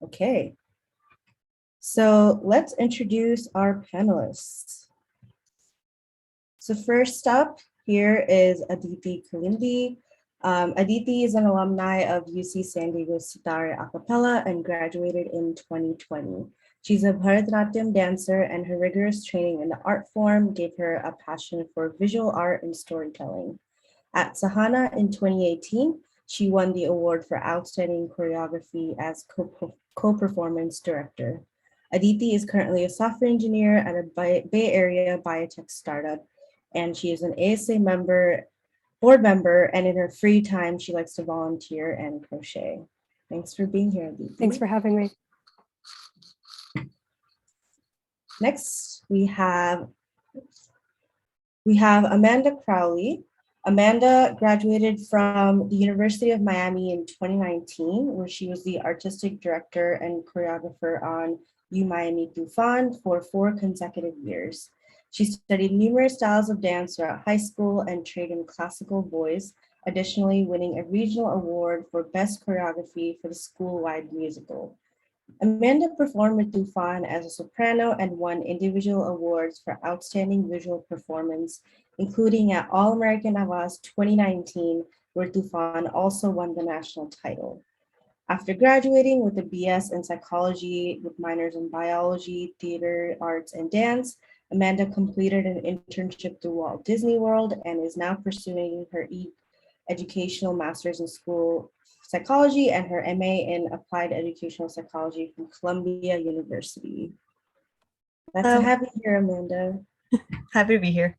Okay, so let's introduce our panelists. So first up here is Aditi Kilambi. Aditi is an alumni of UC San Diego Sitar a cappella and graduated in 2020. She's a Bharatanatyam dancer, and her rigorous training in the art form gave her a passion for visual art and storytelling. At Sahana in 2018, she won the award for Outstanding Choreography as co-performance director. Aditi is currently a software engineer at a Bay Area biotech startup, and she is an ASA board member, and in her free time, she likes to volunteer and crochet. Thanks for being here, Aditi. Thanks for having me. Next, we have Amanda Crowley. Amanda graduated from the University of Miami in 2019, where she was the artistic director and choreographer on U Miami Tufan for 4 consecutive years. She studied numerous styles of dance throughout high school and trained in classical voice, additionally winning a regional award for best choreography for the school-wide musical. Amanda performed with Tufan as a soprano and won individual awards for outstanding visual performance, including at All-American Awas 2019, where Tufan also won the national title. After graduating with a BS in psychology with minors in biology, theater, arts, and dance, Amanda completed an internship through Walt Disney World and is now pursuing her educational master's in school psychology and her MA in applied educational psychology from Columbia University. That's a happy here, Amanda. Happy to be here.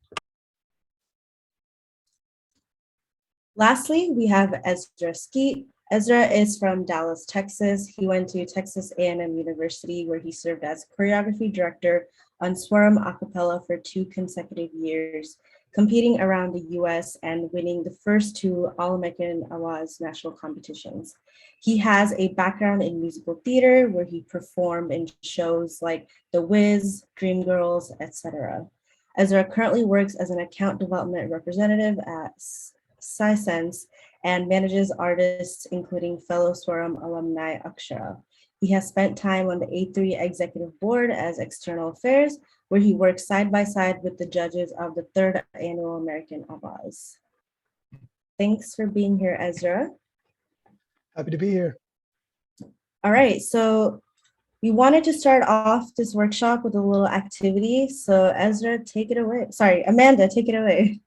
Lastly, we have Ezra Skeete. Ezra is from Dallas, Texas. He went to Texas A&M University, where he served as choreography director on Swaram a cappella for 2 consecutive years, competing around the US and winning the first 2 All-American Awards national competitions. He has a background in musical theater, where he performed in shows like The Wiz, Dreamgirls, etc. Ezra currently works as an account development representative at Sense and manages artists, including fellow Swaram alumni Akshara. He has spent time on the A3 executive board as external affairs, where he works side by side with the judges of the 3rd annual American Awards. Thanks for being here, Ezra. Happy to be here. All right, so we wanted to start off this workshop with a little activity. So Ezra, take it away. Sorry, Amanda, take it away.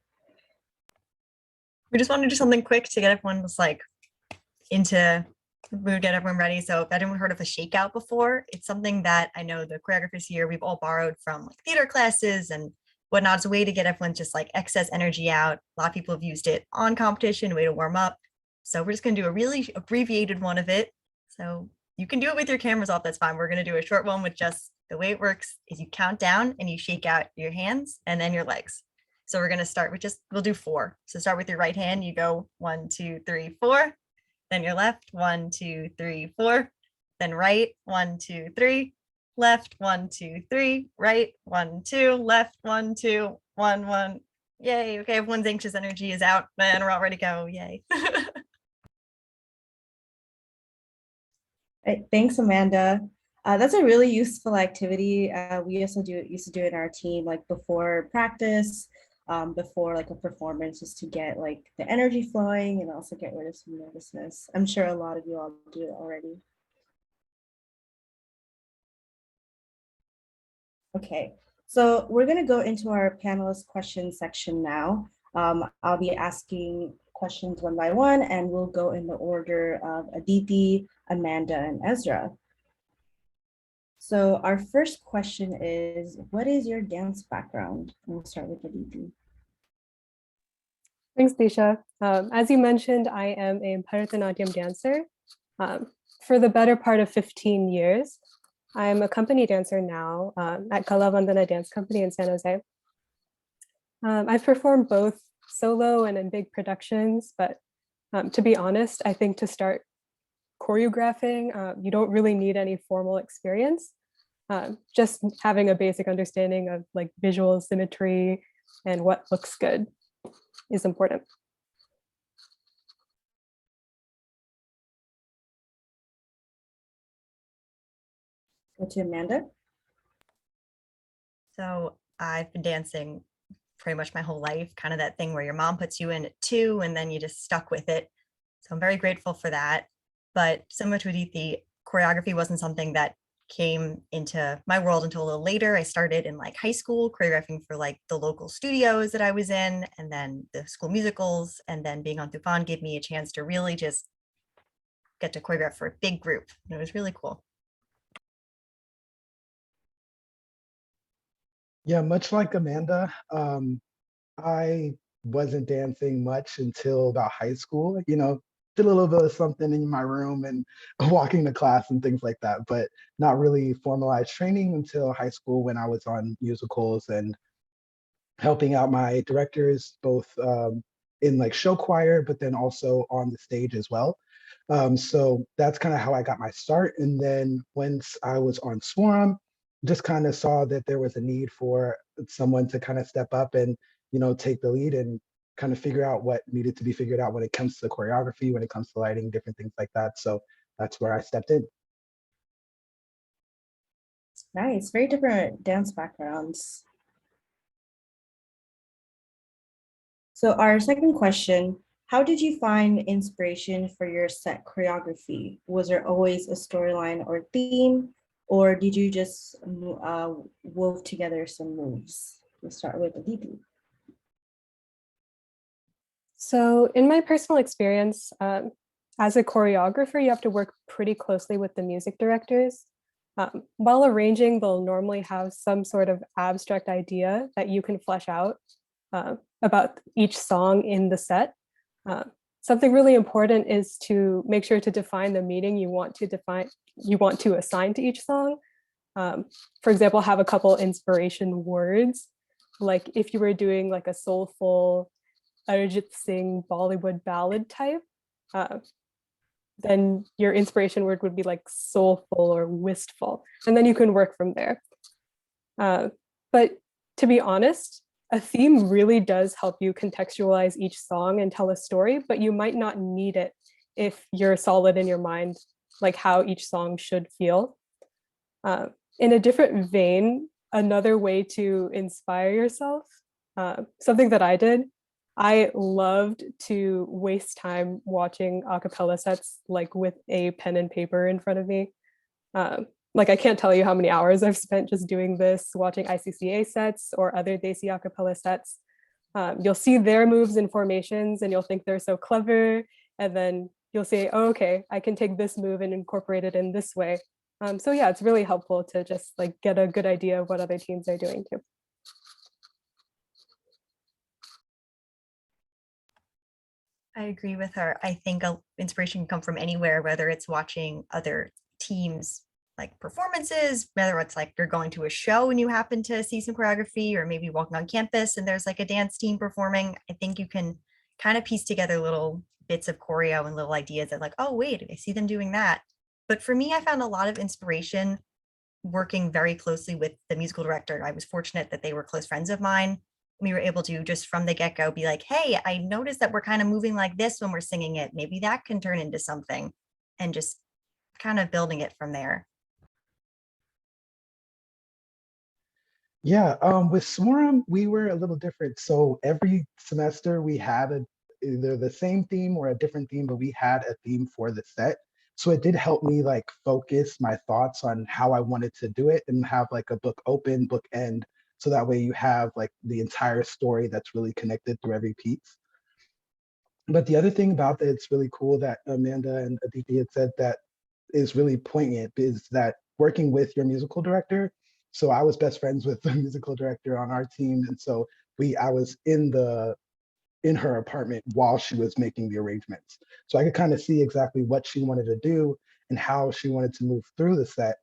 We just want to do something quick to get everyone just like into the mood, get everyone ready. So if anyone heard of a shakeout before, it's something that I know the choreographers here, we've all borrowed from like theater classes and whatnot. It's a way to get everyone just like excess energy out. A lot of people have used it on competition, a way to warm up. So we're just going to do a really abbreviated one of it. So you can do it with your cameras off, that's fine. We're going to do a short one with just the way it works is you count down and you shake out your hands and then your legs. So we're going to start with we'll do 4. So start with your right hand. You go 1, 2, 3, 4. Then your left, 1, 2, 3, 4. Then right, 1, 2, 3. Left, 1, 2, 3. Right, 1, 2. Left, 1, 2, 1, 1. Yay. Okay, everyone's anxious energy is out and we're all ready to go. Yay. Right, thanks, Amanda. That's a really useful activity. We also used to do it in our team, like before practice, before like a performance, just to get like the energy flowing and also get rid of some nervousness. I'm sure a lot of you all do it already. Okay, so we're gonna go into our panelist question section now. I'll be asking questions one by one, and we'll go in the order of Aditi, Amanda, and Ezra. So our first question is, what is your dance background? We'll start with Aditi. Thanks, Disha. As you mentioned, I am a Bharatanatyam dancer for the better part of 15 years. I'm a company dancer now at Kalavandana Dance Company in San Jose. I've performed both solo and in big productions, but to be honest, I think to start choreographing, you don't really need any formal experience. Just having a basic understanding of like visual symmetry and what looks good is important. Go to Amanda. So I've been dancing pretty much my whole life, kind of that thing where your mom puts you in at 2 and then you just stuck with it. So I'm very grateful for that. But similar to Aditi, choreography wasn't something that came into my world until a little later. I started in like high school choreographing for like the local studios that I was in, and then the school musicals, and then being on Tufan gave me a chance to really just get to choreograph for a big group. And it was really cool. Yeah, much like Amanda, I wasn't dancing much until about high school. Did a little bit of something in my room and walking to class and things like that, but not really formalized training until high school when I was on musicals and helping out my directors, both in like show choir, but then also on the stage as well. So that's kind of how I got my start. And then once I was on Swarm, just kind of saw that there was a need for someone to kind of step up and, take the lead and kind of figure out what needed to be figured out when it comes to choreography, when it comes to lighting, different things like that. So that's where I stepped in. Nice, very different dance backgrounds. So our second question, how did you find inspiration for your set choreography? Was there always a storyline or theme, or did you just wove together some moves? We'll start with Aditi. So in my personal experience, as a choreographer, you have to work pretty closely with the music directors. While arranging, they'll normally have some sort of abstract idea that you can flesh out about each song in the set. Something really important is to make sure to define the meaning you want to assign to each song. For example, have a couple inspiration words. Like if you were doing like a soulful Arjit Singh Bollywood ballad type, then your inspiration word would be like soulful or wistful, and then you can work from there. But to be honest, a theme really does help you contextualize each song and tell a story, but you might not need it if you're solid in your mind, like how each song should feel. In a different vein, another way to inspire yourself, something that I did, I loved to waste time watching a cappella sets, like with a pen and paper in front of me. Like I can't tell you how many hours I've spent just doing this, watching ICCA sets or other Desi a cappella sets. You'll see their moves and formations and you'll think they're so clever. And then you'll say, oh, okay, I can take this move and incorporate it in this way. So yeah, it's really helpful to just like get a good idea of what other teams are doing too. I agree with her. I think inspiration can come from anywhere, whether it's watching other teams like performances, whether it's like you're going to a show and you happen to see some choreography, or maybe walking on campus and there's like a dance team performing. I think you can kind of piece together little bits of choreo and little ideas that like, oh, wait, I see them doing that. But for me, I found a lot of inspiration working very closely with the musical director. I was fortunate that they were close friends of mine. We were able to just from the get-go be like, hey, I noticed that we're kind of moving like this when we're singing it. Maybe that can turn into something, and just kind of building it from there. Yeah, with Swarm, we were a little different. So every semester we had either the same theme or a different theme, but we had a theme for the set. So it did help me like focus my thoughts on how I wanted to do it and have like a book open, book end. So that way you have like the entire story that's really connected through every piece. But the other thing about that, it's really cool that Amanda and Aditi had said that is really poignant is that working with your musical director. So I was best friends with the musical director on our team. And so I was in her apartment while she was making the arrangements. So I could kind of see exactly what she wanted to do and how she wanted to move through the set.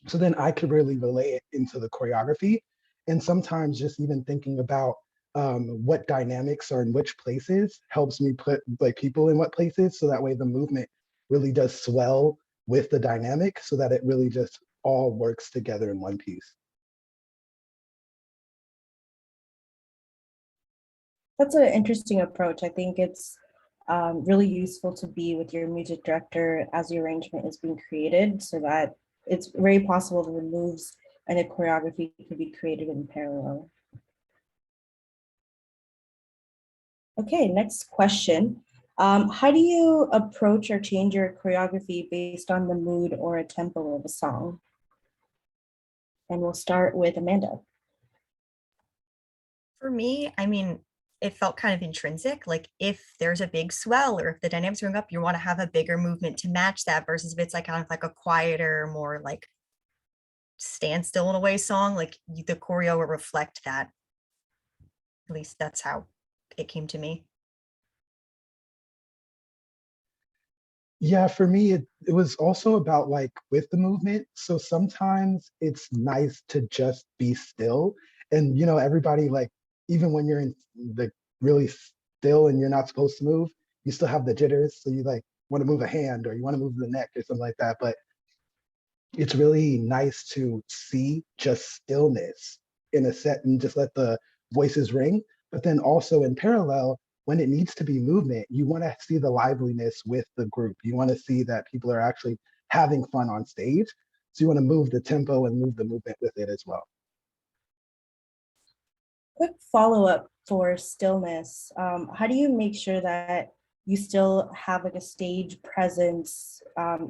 So then I could really relay it into the choreography. And sometimes just even thinking about what dynamics are in which places helps me put like people in what places. So that way the movement really does swell with the dynamic so that it really just all works together in one piece. That's an interesting approach. I think it's really useful to be with your music director as the arrangement is being created so that it's very possible the moves and the choreography could be created in parallel. Okay, next question. How do you approach or change your choreography based on the mood or a tempo of a song? And we'll start with Amanda. For me, I mean, it felt kind of intrinsic. Like if there's a big swell or if the dynamics are going up, you want to have a bigger movement to match that versus if it's like kind of like a quieter, more like standstill in a way song, like the choreo will reflect that. At least that's how it came to me. Yeah, for me, it was also about like with the movement. So sometimes it's nice to just be still. And, you know, everybody like, even when you're in the really still and you're not supposed to move, you still have the jitters. So you like want to move a hand or you want to move the neck or something like that. But it's really nice to see just stillness in a set and just let the voices ring. But then also in parallel, when it needs to be movement, you want to see the liveliness with the group. You want to see that people are actually having fun on stage. So you want to move the tempo and move the movement with it as well. Quick follow-up for stillness. How do you make sure that you still have like a stage presence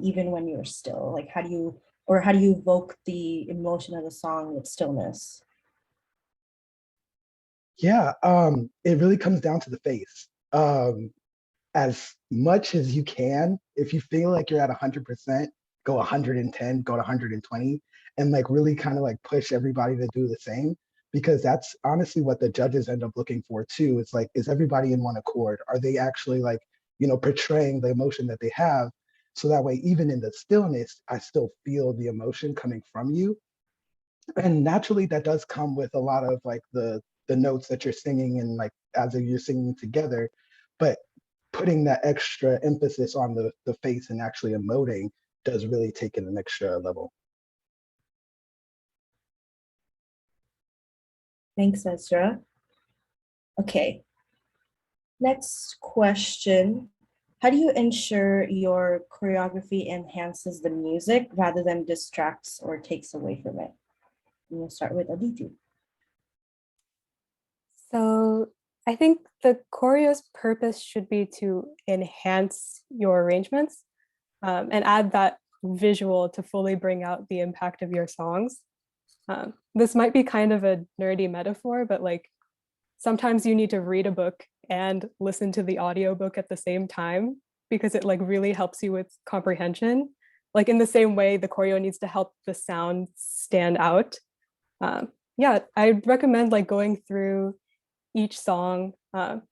even when you're still? Like how do you evoke the emotion of the song with stillness? Yeah, it really comes down to the face. As much as you can, if you feel like you're at 100%, go 110, go to 120, and like really kind of like push everybody to do the same, because that's honestly what the judges end up looking for too. It's like, is everybody in one accord? Are they actually like, you know, portraying the emotion that they have? So that way, even in the stillness, I still feel the emotion coming from you. And naturally that does come with a lot of like the notes that you're singing and like as you're singing together, but putting that extra emphasis on the face and actually emoting does really take it an extra level. Thanks, Ezra. Okay, next question. How do you ensure your choreography enhances the music rather than distracts or takes away from it? And we'll start with Aditi. So I think the choreo's purpose should be to enhance your arrangements and add that visual to fully bring out the impact of your songs. This might be kind of a nerdy metaphor, but like sometimes you need to read a book and listen to the audiobook at the same time because it like really helps you with comprehension. Like in the same way, the choreo needs to help the sound stand out. Yeah, I recommend like going through each song.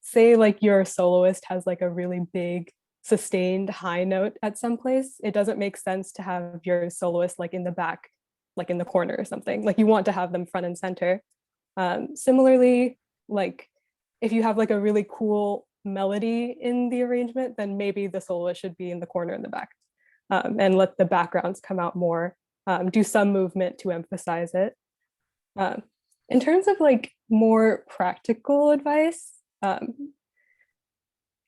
Say like your soloist has like a really big sustained high note at some place. It doesn't make sense to have your soloist like in the back, like in the corner or something. Like you want to have them front and center. Similarly, like if you have like a really cool melody in the arrangement, then maybe the soloist should be in the corner in the back and let the backgrounds come out more. Do some movement to emphasize it. In terms of like more practical advice, you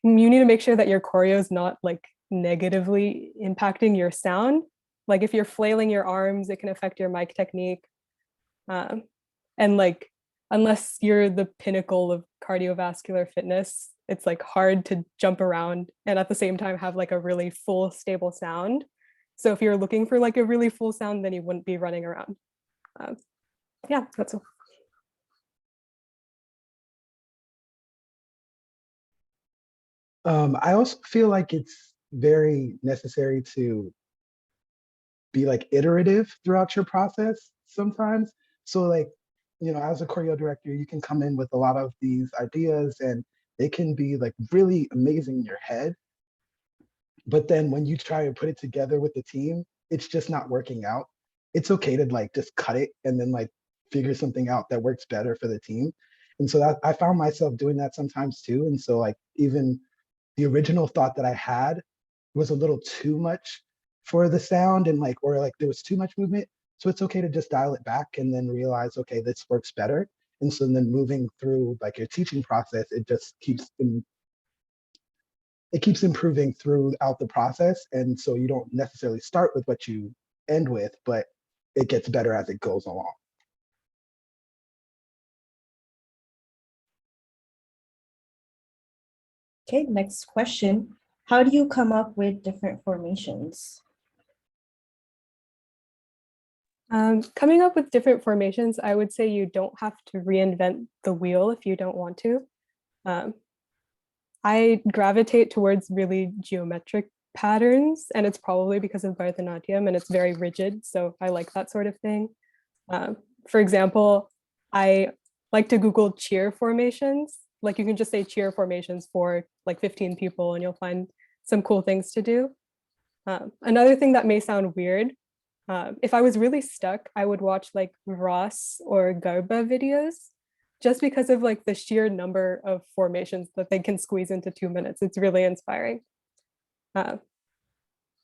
need to make sure that your choreo is not like negatively impacting your sound. Like if you're flailing your arms, it can affect your mic technique. And like, unless you're the pinnacle of cardiovascular fitness, it's like hard to jump around and at the same time have like a really full stable sound. So if you're looking for like a really full sound, then you wouldn't be running around. Yeah, that's all. I also feel like it's very necessary to be like iterative throughout your process sometimes. So like, you know, as a choreo director, you can come in with a lot of these ideas and they can be like really amazing in your head. But then when you try to put it together with the team, it's just not working out. It's okay to like just cut it and then like figure something out that works better for the team. And so that I found myself doing that sometimes too. And so like even the original thought that I had was a little too much for the sound and like, or like there was too much movement. So it's okay to just dial it back and then realize, okay, this works better. And so then moving through like your teaching process, it just it keeps improving throughout the process. And so you don't necessarily start with what you end with, but it gets better as it goes along. Okay, next question. How do you come up with different formations? Coming up with different formations, I would say you don't have to reinvent the wheel if you don't want to. I gravitate towards really geometric patterns, and it's probably because of Bharatanatyam, and it's very rigid, so I like that sort of thing. For example, I like to Google cheer formations. Like, you can just say cheer formations for like 15 people and you'll find some cool things to do. Another thing that may sound weird, if I was really stuck, I would watch like Ross or Garba videos, just because of like the sheer number of formations that they can squeeze into 2 minutes. It's really inspiring.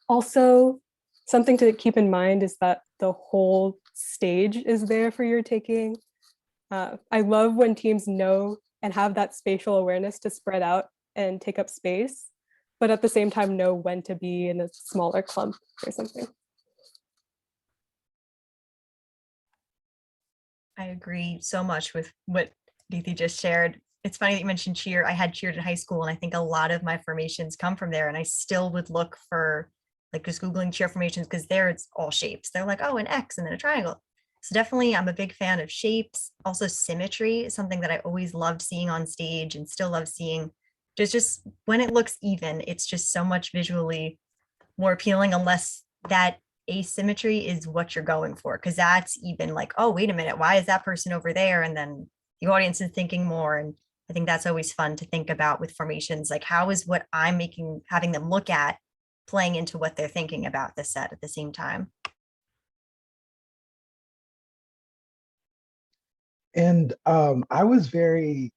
Also, something to keep in mind is that the whole stage is there for your taking. I love when teams know and have that spatial awareness to spread out and take up space, but at the same time know when to be in a smaller clump or something. I agree so much with what Aditi just shared. It's funny that you mentioned cheer. I had cheered in high school, and I think a lot of my formations come from there. And I still would look for, like, just Googling cheer formations, because there it's all shapes. They're like, oh, an X and then a triangle. So definitely I'm a big fan of shapes. Also symmetry is something that I always loved seeing on stage and still love seeing. Just when it looks even, it's just so much visually more appealing, unless that asymmetry is what you're going for, because that's even like, oh, wait a minute, why is that person over there? And then the audience is thinking more. And I think that's always fun to think about with formations, like, how is what I'm having them look at playing into what they're thinking about the set at the same time. And I was very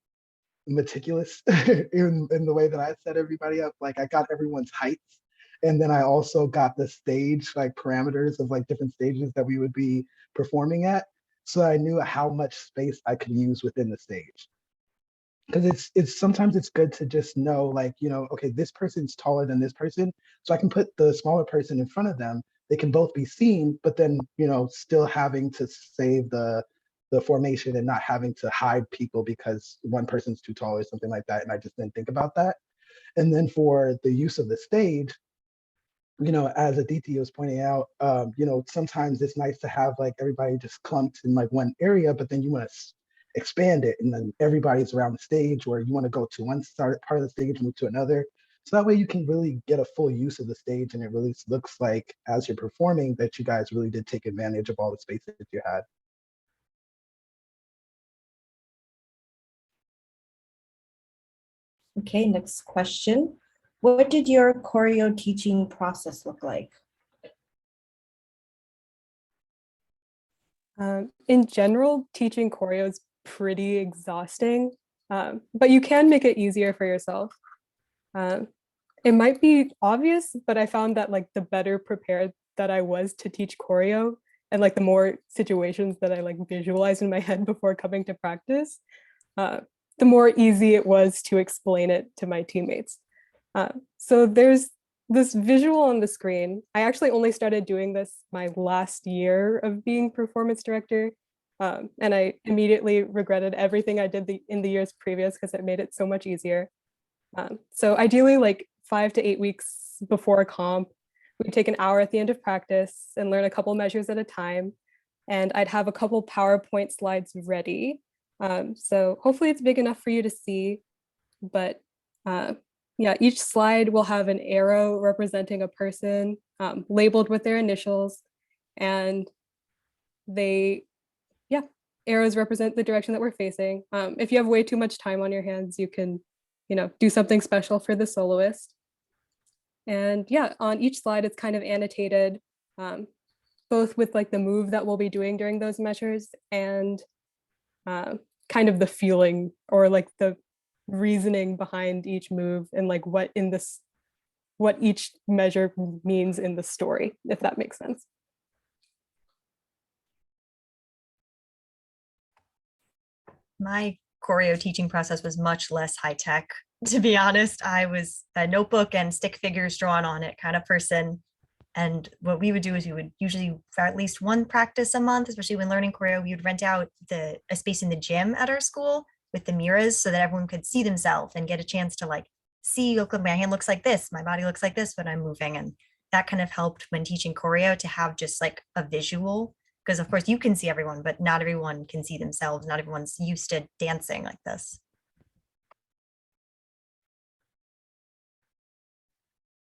meticulous in the way that I set everybody up. Like, I got everyone's heights, and then I also got the stage like parameters of like different stages that we would be performing at, so I knew how much space I could use within the stage. Because it's sometimes it's good to just know, like, you know, okay, this person's taller than this person, so I can put the smaller person in front of them. They can both be seen, but then, you know, still having to save the formation and not having to hide people because one person's too tall or something like that. And I just didn't think about that. And then for the use of the stage, you know, as Aditi was pointing out, you know, sometimes it's nice to have like everybody just clumped in like one area, but then you want to expand it, and then everybody's around the stage, or you want to go to one part of the stage, move to another. So that way you can really get a full use of the stage, and it really looks like as you're performing that you guys really did take advantage of all the space that you had. Okay, next question. What did your choreo teaching process look like? In general, teaching choreo is pretty exhausting, but you can make it easier for yourself. It might be obvious, but I found that like the better prepared that I was to teach choreo, and like the more situations that I like visualized in my head before coming to practice, the more easy it was to explain it to my teammates. So there's this visual on the screen. I actually only started doing this my last year of being performance director. And I immediately regretted everything I did in the years previous, because it made it so much easier. So ideally, like 5 to 8 weeks before a comp, we'd take an hour at the end of practice and learn a couple measures at a time. And I'd have a couple PowerPoint slides ready. So hopefully it's big enough for you to see, but yeah, each slide will have an arrow representing a person, labeled with their initials, and arrows represent the direction that we're facing. If you have way too much time on your hands, you can, do something special for the soloist. And yeah, on each slide, it's kind of annotated, both with like the move that we'll be doing during those measures, and kind of the feeling or like the reasoning behind each move, and like what each measure means in the story, if that makes sense. My choreo teaching process was much less high tech. To be honest, I was a notebook and stick figures drawn on it kind of person. And what we would do is we would usually, for at least one practice a month, especially when learning choreo, we would rent out a space in the gym at our school with the mirrors so that everyone could see themselves and get a chance to like see, look, my hand looks like this, my body looks like this when I'm moving. And that kind of helped when teaching choreo to have just like a visual, because of course you can see everyone, but not everyone can see themselves. Not everyone's used to dancing like this.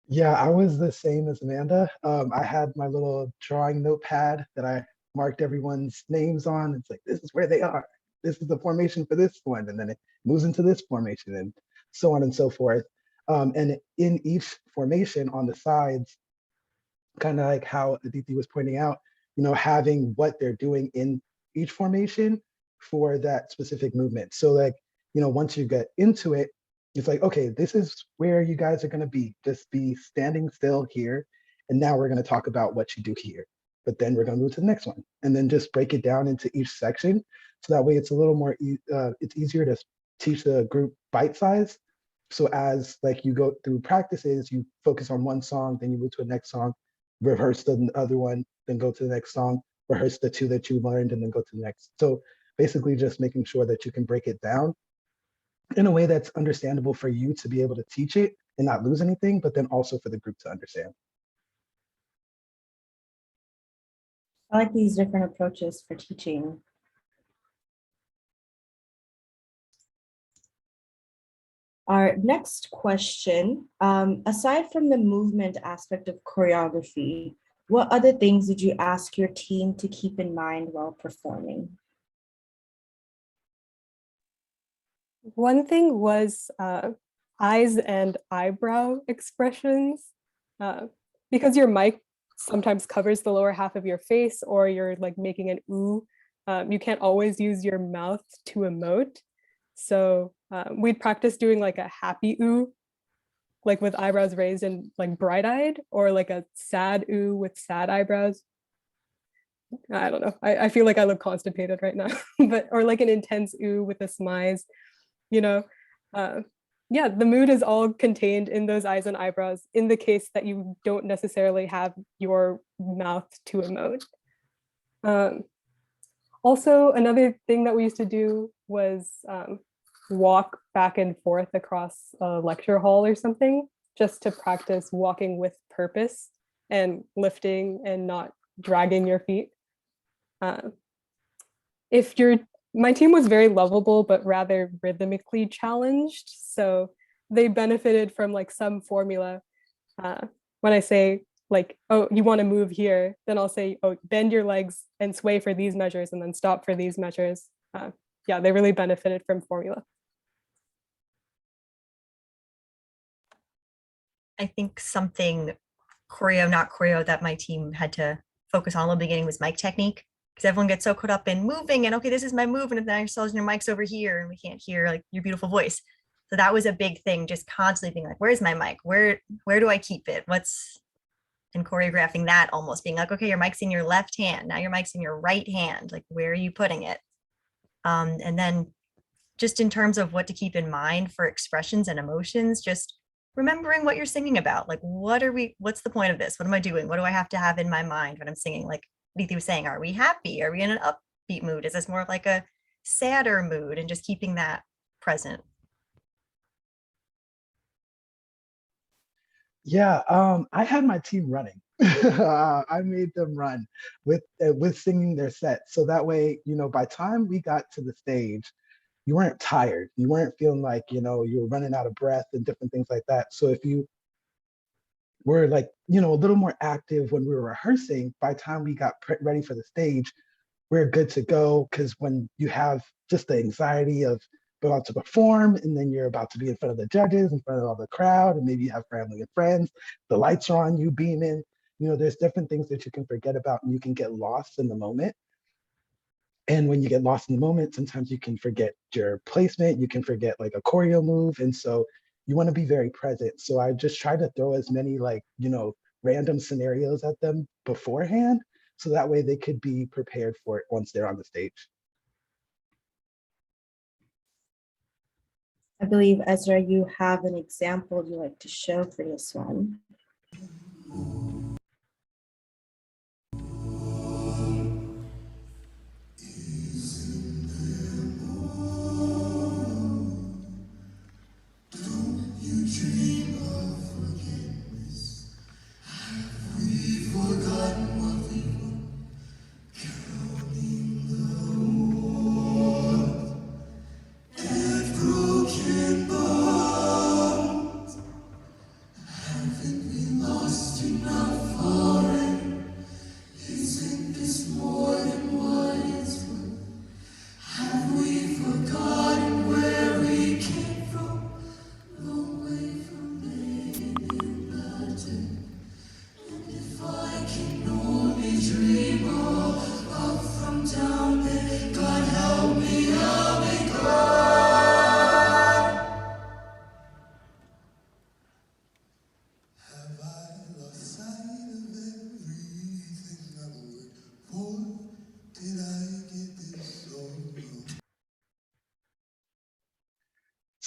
Yeah, I was the same as Amanda. I had my little drawing notepad that I marked everyone's names on. It's like, this is where they are. This is the formation for this one. And then it moves into this formation and so on and so forth. And in each formation on the sides, kind of like how Aditi was pointing out, having what they're doing in each formation for that specific movement. So like, once you get into it, it's like, okay, this is where you guys are going to be. Just be standing still here. And now we're going to talk about what you do here. But then we're going to move to the next one. And then just break it down into each section. So that way it's a little more, it's easier to teach the group bite size. So as like you go through practices, you focus on one song, then you move to the next song, rehearse the other one, then go to the next song, rehearse the two that you learned, and then go to the next. So basically just making sure that you can break it down in a way that's understandable for you to be able to teach it and not lose anything, but then also for the group to understand. I like these different approaches for teaching. Our next question, aside from the movement aspect of choreography, what other things did you ask your team to keep in mind while performing? One thing was eyes and eyebrow expressions, because your mic sometimes covers the lower half of your face, or you're like making an ooh. You can't always use your mouth to emote. So we'd practice doing like a happy ooh, like with eyebrows raised and like bright-eyed, or like a sad ooh with sad eyebrows. I don't know. I feel like I look constipated right now, but or like an intense ooh with a smize, you know. Yeah, the mood is all contained in those eyes and eyebrows in the case that you don't necessarily have your mouth to emote. Also, another thing that we used to do was walk back and forth across a lecture hall or something, just to practice walking with purpose and lifting and not dragging your feet. My team was very lovable, but rather rhythmically challenged. So they benefited from like some formula. When I say like, oh, you want to move here, then I'll say, oh, bend your legs and sway for these measures and then stop for these measures. Yeah, they really benefited from formula. I think something choreo, not choreo, that my team had to focus on in the beginning was mic technique, because everyone gets so caught up in moving and okay, this is my move, and then yourselves and your mic's over here and we can't hear like your beautiful voice. So that was a big thing, just constantly being like, where's my mic? Where do I keep it? And choreographing that, almost being like, okay, your mic's in your left hand, now your mic's in your right hand, like where are you putting it? And then just in terms of what to keep in mind for expressions and emotions, just remembering what you're singing about. Like, what's the point of this? What am I doing? What do I have to have in my mind when I'm singing? Like Aditi was saying, are we happy? Are we in an upbeat mood? Is this more of like a sadder mood? And just keeping that present. Yeah, I had my team running. I made them run with singing their set. So that way, by time we got to the stage, you weren't tired. You weren't feeling like, you were running out of breath and different things like that. So if you were like, a little more active when we were rehearsing, by the time we got ready for the stage, we're good to go. Because when you have just the anxiety of about to perform, and then you're about to be in front of the judges, in front of all the crowd, and maybe you have family and friends, the lights are on you beaming, there's different things that you can forget about, and you can get lost in the moment. And when you get lost in the moment, sometimes you can forget your placement, you can forget like a choreo move. And so you want to be very present. So I just try to throw as many like, random scenarios at them beforehand. So that way they could be prepared for it once they're on the stage. I believe, Ezra, you have an example you'd like to show for this one.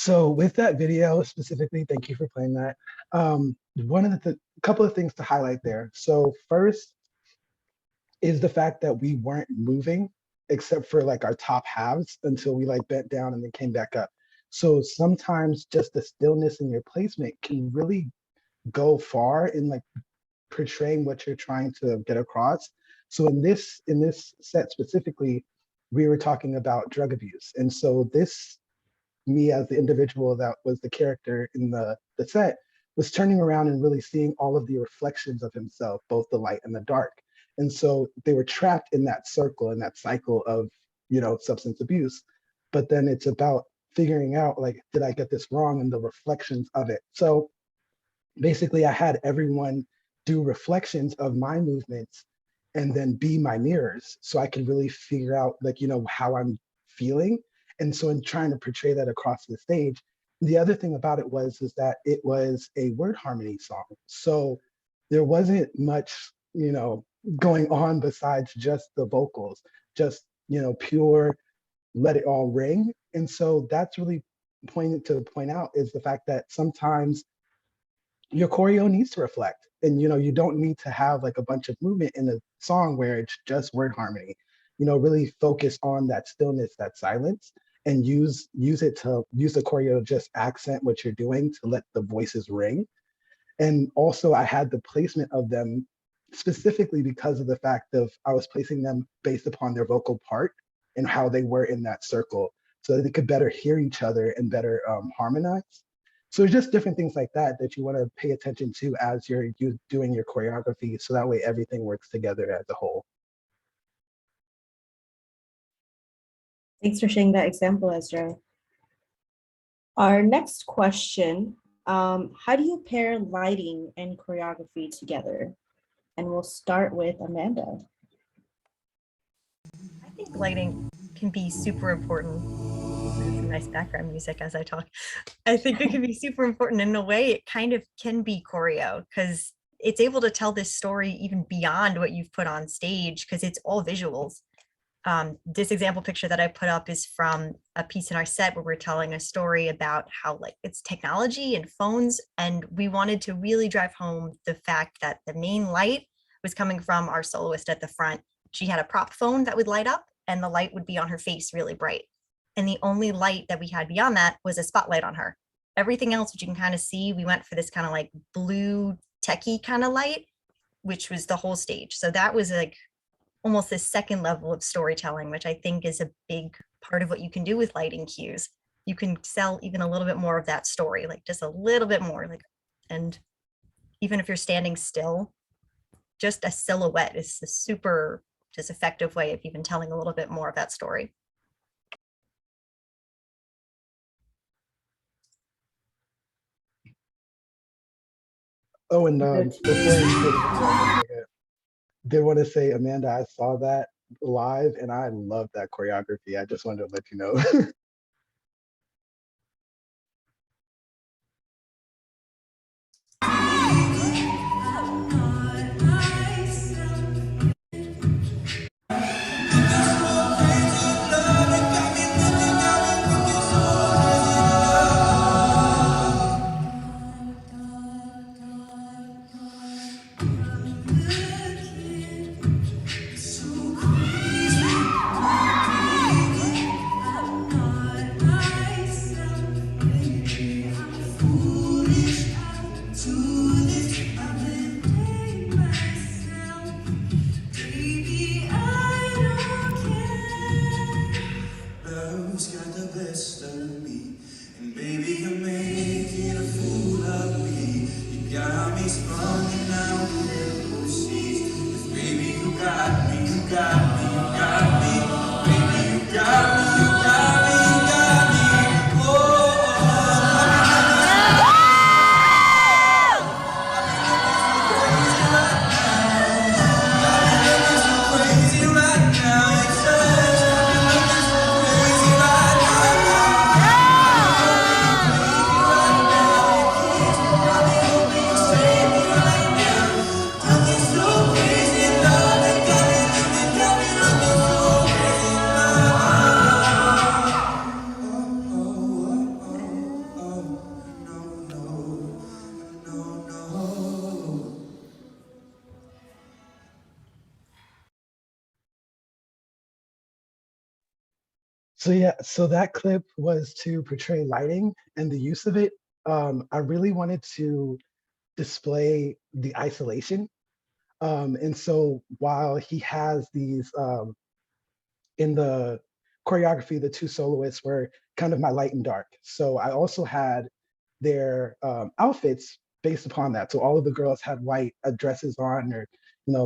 So with that video specifically, thank you for playing that. One of the couple of things to highlight there. So first is the fact that we weren't moving except for like our top halves until we like bent down and then came back up. So sometimes just the stillness in your placement can really go far in like portraying what you're trying to get across. So in this set specifically, we were talking about drug abuse. And so this, me as the individual that was the character in the set, was turning around and really seeing all of the reflections of himself, both the light and the dark. And so they were trapped in that circle, in that cycle of, you know, substance abuse. But then it's about figuring out, like, did I get this wrong, and the reflections of it. So basically I had everyone do reflections of my movements and then be my mirrors, so I could really figure out, like, you know, how I'm feeling. And so in trying to portray that across the stage, the other thing about it is that it was a word harmony song. So there wasn't much, you know, going on besides just the vocals, just, you know, pure let it all ring. And so that's really pointed to point out is the fact that sometimes your choreo needs to reflect, and you know, you don't need to have like a bunch of movement in a song where it's just word harmony. You know, really focus on that stillness, that silence, and use the choreo to just accent what you're doing to let the voices ring. And also I had the placement of them specifically because of the fact of I was placing them based upon their vocal part and how they were in that circle, so that they could better hear each other and better harmonize. So it's just different things like that that you want to pay attention to as you're doing your choreography, so that way everything works together as a whole. Thanks for sharing that example, Ezra. Our next question, how do you pair lighting and choreography together? And we'll start with Amanda. I think lighting can be super important. There's some nice background music as I talk. I think it can be super important. In a way, it kind of can be choreo because it's able to tell this story even beyond what you've put on stage, because it's all visuals. This example picture that I put up is from a piece in our set where we're telling a story about how like it's technology and phones. And we wanted to really drive home the fact that the main light was coming from our soloist at the front. She had a prop phone that would light up and the light would be on her face really bright. And the only light that we had beyond that was a spotlight on her. Everything else, which you can kind of see, we went for this kind of like blue techie kind of light, which was the whole stage. So that was like almost this second level of storytelling, which I think is a big part of what you can do with lighting cues. You can sell even a little bit more of that story, like just a little bit more, like, and even if you're standing still, just a silhouette is a super just effective way of even telling a little bit more of that story. Oh, and before you did want to say, Amanda, I saw that live and I love that choreography. I just wanted to let you know. So yeah, so that clip was to portray lighting and the use of it. I really wanted to display the isolation. And so while he has these in the choreography, the two soloists were kind of my light and dark. So I also had their outfits based upon that. So all of the girls had white dresses on, or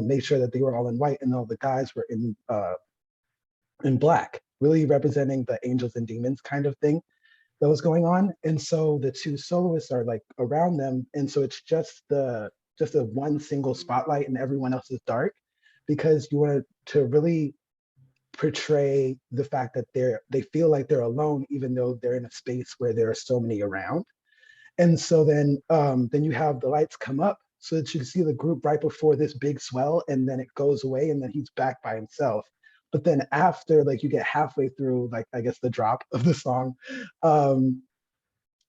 made sure that they were all in white, and all the guys were in black, really representing the angels and demons kind of thing that was going on. And so the two soloists are like around them, and so it's just a one single spotlight, and everyone else is dark, because you want to really portray the fact that they feel like they're alone, even though they're in a space where there are so many around. And so then you have the lights come up so that you can see the group right before this big swell, and then it goes away, and then he's back by himself. But then after, like, you get halfway through, like, I guess the drop of the song, um,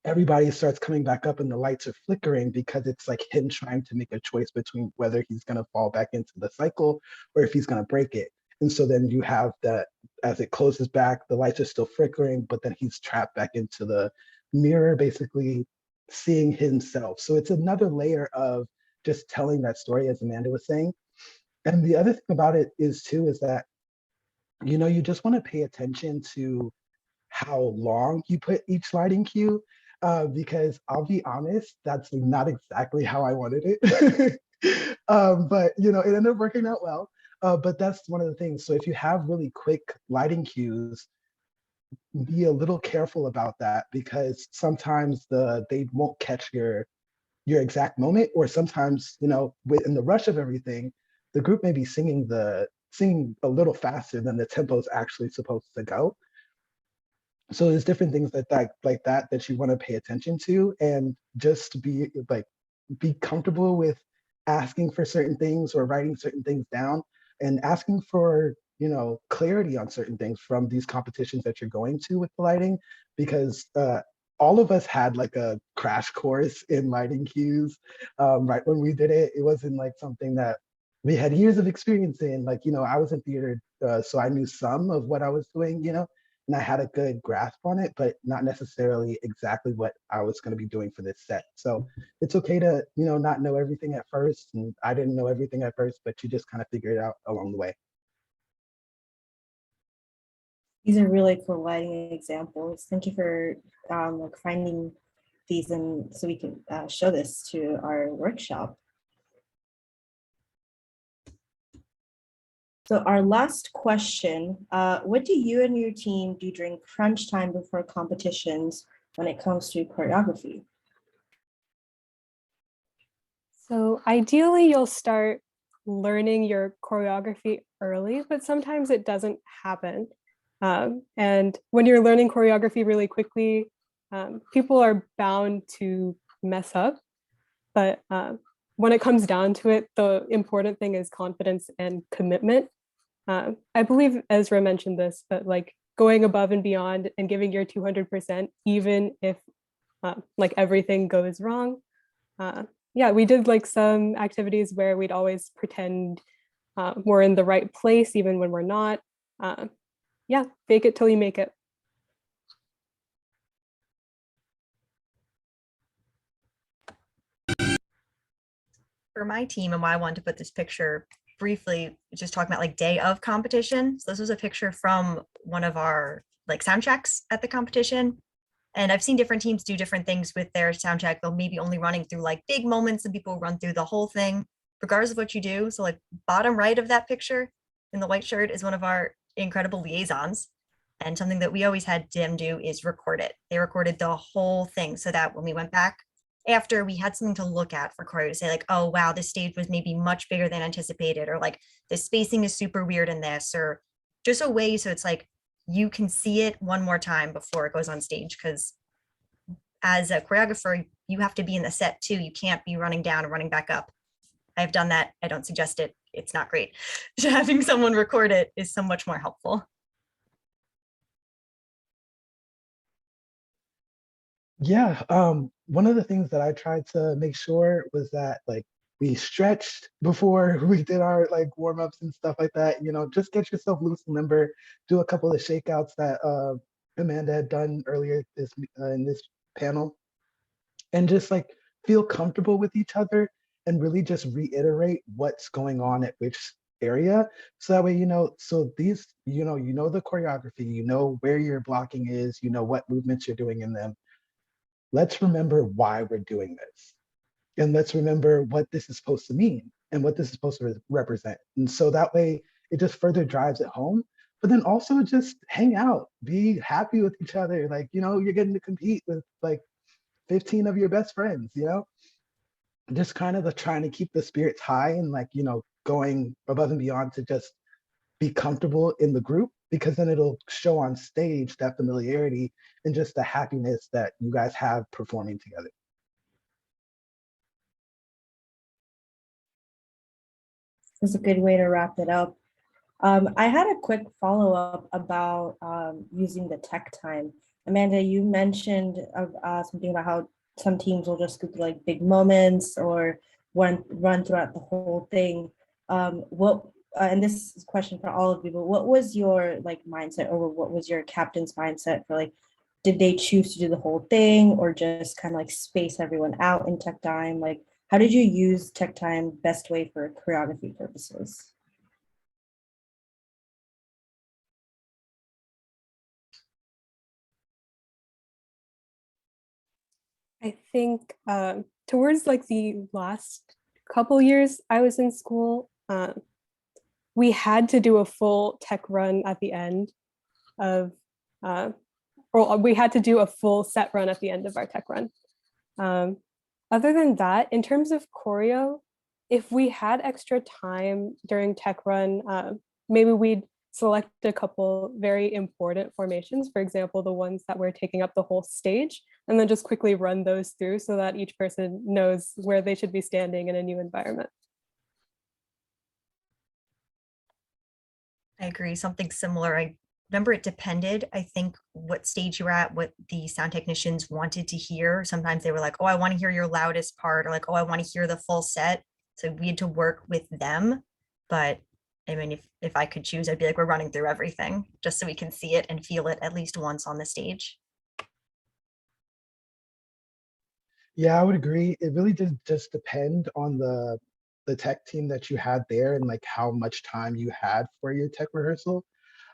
everybody starts coming back up and the lights are flickering, because it's like him trying to make a choice between whether he's going to fall back into the cycle or if he's going to break it. And so then you have that, as it closes back, the lights are still flickering, but then he's trapped back into the mirror, basically seeing himself. So it's another layer of just telling that story, as Amanda was saying. And the other thing about it is too, is that, you just want to pay attention to how long you put each lighting cue, because I'll be honest, that's not exactly how I wanted it. But it ended up working out well. But that's one of the things. So if you have really quick lighting cues, be a little careful about that, because sometimes they won't catch your exact moment, or sometimes in the rush of everything, the group may be singing a little faster than the tempo is actually supposed to go. So there's different things that you want to pay attention to, and just be comfortable with asking for certain things, or writing certain things down, and asking for clarity on certain things from these competitions that you're going to with the lighting, because all of us had like a crash course in lighting cues. Right when we did it, it wasn't like something that we had years of experience in. Like, I was in theater, so I knew some of what I was doing, and I had a good grasp on it, but not necessarily exactly what I was going to be doing for this set. So it's okay to, not know everything at first. And I didn't know everything at first, but you just kind of figure it out along the way. These are really cool lighting examples. Thank you for like finding these, and so we can show this to our workshop. So our last question, what do you and your team do during crunch time before competitions when it comes to choreography? So ideally, you'll start learning your choreography early, but sometimes it doesn't happen. And when you're learning choreography really quickly, people are bound to mess up. But when it comes down to it, the important thing is confidence and commitment. I believe Ezra mentioned this, but like going above and beyond and giving your 200%, even if like everything goes wrong. Yeah, we did like some activities where we'd always pretend we're in the right place, even when we're not. Yeah, fake it till you make it. For my team, and why I wanted to put this picture briefly, just talking about like day of competition. So this was a picture from one of our like sound checks at the competition. And I've seen different teams do different things with their sound check. They'll maybe only running through like big moments, and people run through the whole thing, regardless of what you do. So like bottom right of that picture in the white shirt is one of our incredible liaisons. And something that we always had them do is record it. They recorded the whole thing so that when we went back after, we had something to look at for choreo to say like, oh, wow, this stage was maybe much bigger than anticipated, or like the spacing is super weird in this, or just a way so it's like you can see it one more time before it goes on stage. Because as a choreographer, you have to be in the set too. You can't be running down and running back up. I've done that. I don't suggest it. It's not great. Having someone record it is so much more helpful. Yeah, one of the things that I tried to make sure was that, like, we stretched before we did our like warm-ups and stuff like that. You know, just get yourself loose and limber, do a couple of shakeouts that Amanda had done earlier this in this panel, and just like feel comfortable with each other and really just reiterate what's going on at which area. So that way, you know, so these, you know the choreography, you know where your blocking is, you know what movements you're doing in them. Let's remember why we're doing this. And let's remember what this is supposed to mean and what this is supposed to represent. And so that way it just further drives it home. But then also just hang out, be happy with each other. Like, you know, you're getting to compete with like 15 of your best friends, you know? Just kind of trying to keep the spirits high and like, you know, going above and beyond to just be comfortable in the group, because then it'll show on stage that familiarity and just the happiness that you guys have performing together. That's a good way to wrap it up. I had a quick follow-up about using the tech time. Amanda, you mentioned something about how some teams will just go through like big moments or run throughout the whole thing. And this is a question for all of you, but what was your like mindset, or what was your captain's mindset for like, did they choose to do the whole thing or just kind of like space everyone out in tech time? Like, how did you use tech time best way for choreography purposes? I think towards like the last couple years I was in school, we had to do a full tech run at the end of, or we had to do a full set run at the end of our tech run. Other than that, in terms of choreo, if we had extra time during tech run, maybe we'd select a couple very important formations, for example, the ones that were taking up the whole stage, and then just quickly run those through so that each person knows where they should be standing in a new environment. I agree, something similar. I remember it depended, I think, what stage you were at, what the sound technicians wanted to hear. Sometimes they were like, oh, I want to hear your loudest part, or like, oh, I want to hear the full set. So we had to work with them. But I mean, if I could choose, I'd be like, we're running through everything just so we can see it and feel it at least once on the stage. Yeah, I would agree. It really did just depend on the tech team that you had there and like how much time you had for your tech rehearsal.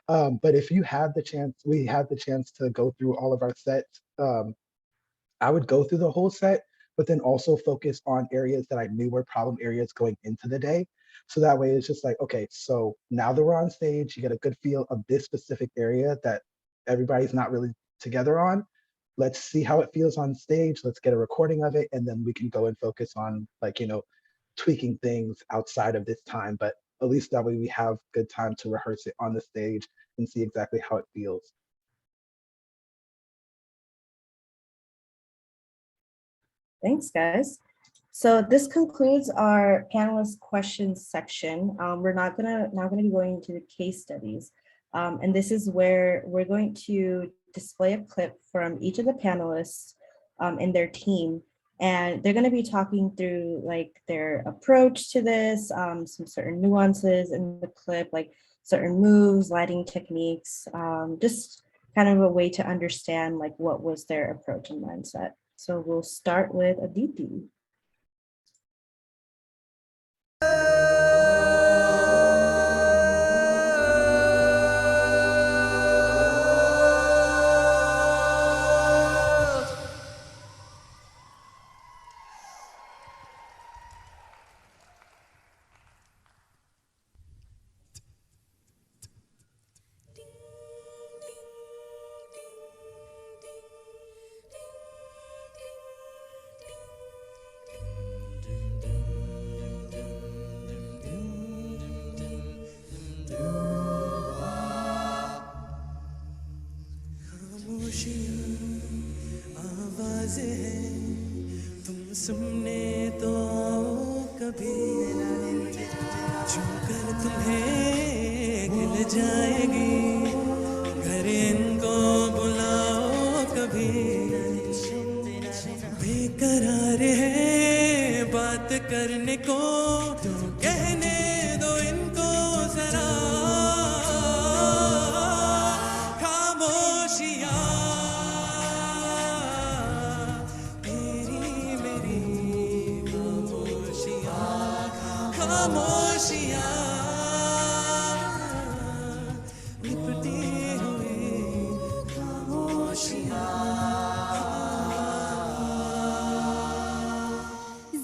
But if you had the chance, we had the chance to go through all of our sets. I would go through the whole set, but then also focus on areas that I knew were problem areas going into the day. So that way it's just like, okay, so now that we're on stage, you get a good feel of this specific area that everybody's not really together on. Let's see how it feels on stage. Let's get a recording of it. And then we can go and focus on like, you know, tweaking things outside of this time. But at least that way we have good time to rehearse it on the stage and see exactly how it feels. Thanks, guys. So this concludes our panelist questions section. We're now gonna be going into the case studies. And this is where we're going to display a clip from each of the panelists and their team. And they're gonna be talking through like their approach to this, some certain nuances in the clip, like certain moves, lighting techniques, just kind of a way to understand like what was their approach and mindset. So we'll start with Aditi. बेकरार है बात करने को कहने दो इनको जरा खामोशियाँ तेरी मेरी खामोशियाँ खामोशियाँ लिपटी हुई खामोशियाँ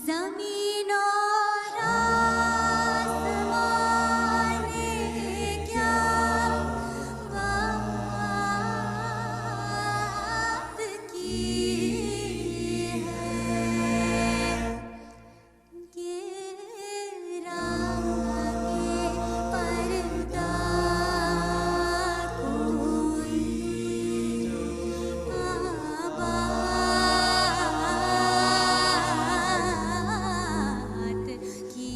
ज़मीन और आसमान ने क्या बात की है कि रागे पर्दा कोई बात की।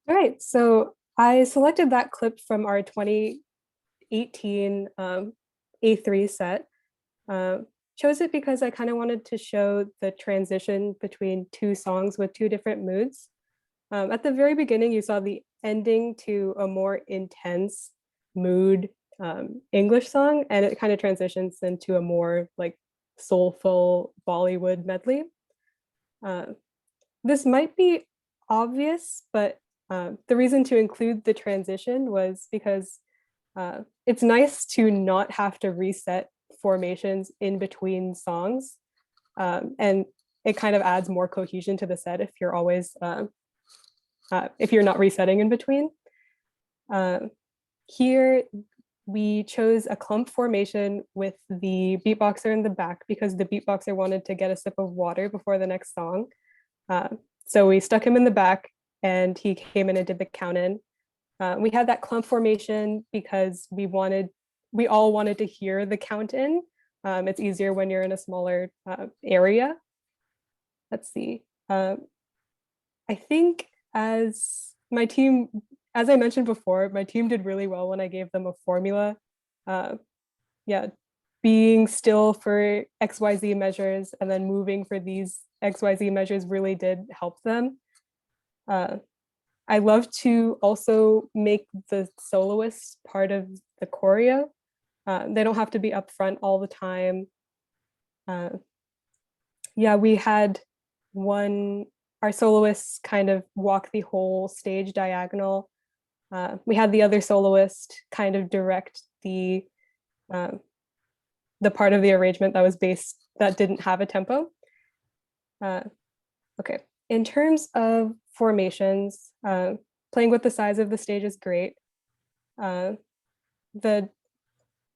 All right, so I selected that clip from our 2018 A3 set. Chose it because I kind of wanted to show the transition between two songs with two different moods. At the very beginning, you saw the ending to a more intense mood English song, and it kind of transitions into a more like soulful Bollywood medley. This might be obvious, but the reason to include the transition was because it's nice to not have to reset formations in between songs. And it kind of adds more cohesion to the set if you're always, if you're not resetting in between. Here, we chose a clump formation with the beatboxer in the back because the beatboxer wanted to get a sip of water before the next song. So we stuck him in the back and he came in and did the count in. We had that clump formation because we all wanted to hear the count in. It's easier when you're in a smaller area. Let's see. I think as my team, as I mentioned before, my team did really well when I gave them a formula. Yeah, being still for XYZ measures and then moving for these XYZ measures really did help them. I love to also make the soloist part of the choreo. They don't have to be up front all the time. Yeah, we had our soloists kind of walk the whole stage diagonal. We had the other soloist kind of direct the part of the arrangement that didn't have a tempo. Okay, in terms of formations, playing with the size of the stage is great. The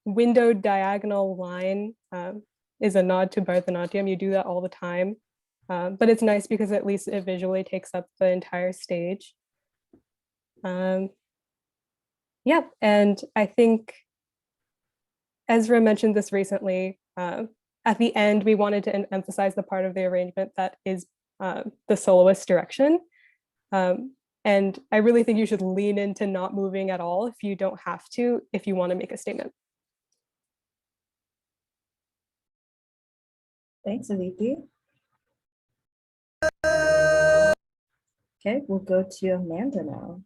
windowed diagonal line is a nod to Bharatanatyam. You do that all the time, but it's nice because at least it visually takes up the entire stage. Yeah, and I think Ezra mentioned this recently. At the end, we wanted to emphasize the part of the arrangement that is the soloist direction. And I really think you should lean into not moving at all if you don't have to, if you want to make a statement. Thanks, Aditi. Okay, we'll go to Amanda now.